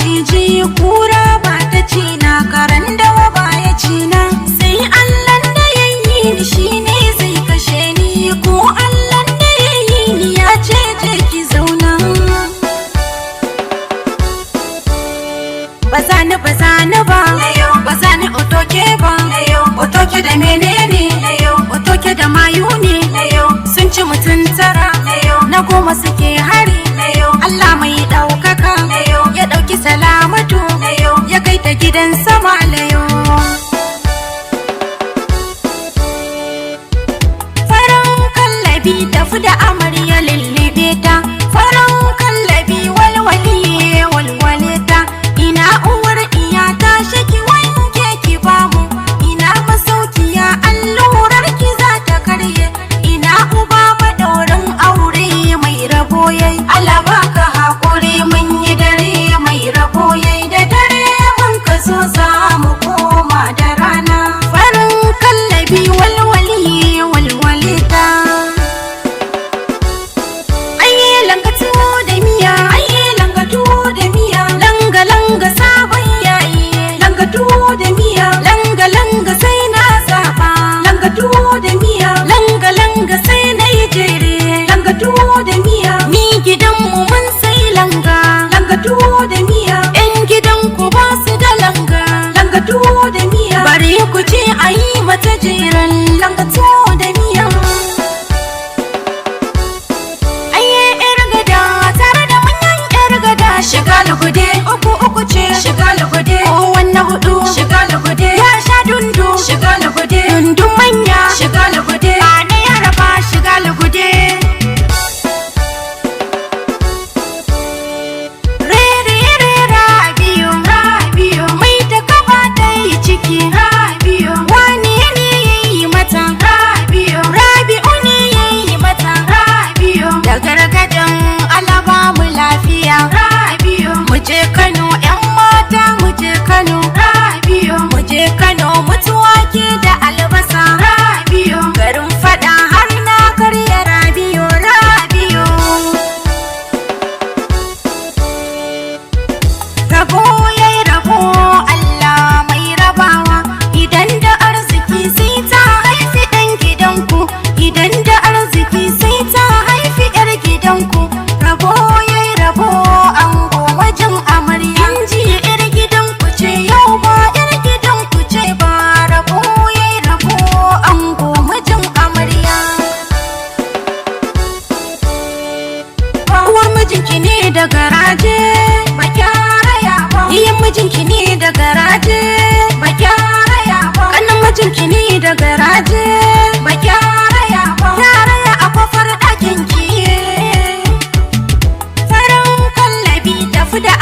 maciji kura ba ta cina karan dawa ba ya cina sai Allah da ya yi ni shine zai kashe ni ko Allah da ya yi ni ya ce je ki zauna bazani bazani otoke ba otoke da menene otoke da mayu ne sun ci mutun tara na goma suke hari Allah mai daukaka ya dauki salamatu ya kai ta gidan sama layo faran kallabi tafi da amarya lullube ta faran kallabi walwale ta ina uwar iya ta shaki wanke ki bamu ina masaukiya allurar ki za ta karye ina uba madaurin aure mai rabo yayi Allah baka hakuri mun yi dare mai rabo yayi da dare mun ka so za mu koma da rana farin kallabi walwale ta ayye langatu da miya langa sabon yayi langatu da miya langa sai na zaba langatu da miya langa sai na yi jere langatu da miya ni gidan mu mun sai langatu da miya yan gidan ku ba su da langatu da miya bari ku ce ayi mata jeren langatu da miya ayye yar gada tare da manyan yar gada shiga lugude uku ce shiga lugude kowanne hudu shiga lugude ya sha dundu shiga lugude dundun manya shiga lugude ba na yaraba shiga lugude rabiyo mai ta kaba ta yi ciki rabiyo wani ne yayi mata rabi'u ne yayi mata rabiyo da gargadan alaba mu lafiya rabiyo mu je Kano yan mata mu je Kano rabiyo mu je Kano mutuwa ke da albasa rabiyo garin fada har na karya rabiyo rabo yayi rabo Allah mai rabawa idan da arziki sai ta haifi dan gidanku idan da arziki sai ta haifi yar gidanku rabo yayi rabo ango wajen amarya inji yar gidanku ce yau ba yar gidanku ce ba rabo yayi rabo ango wajen amarya uwar mijinki ne da garaje ba kyaraya ba iyan mijinki ne da garaje ba kyaraya ba kannan mijinki ne da garaje ba kyaraya ba yaraya a kofar ɗakin ki farin kallabi tafi da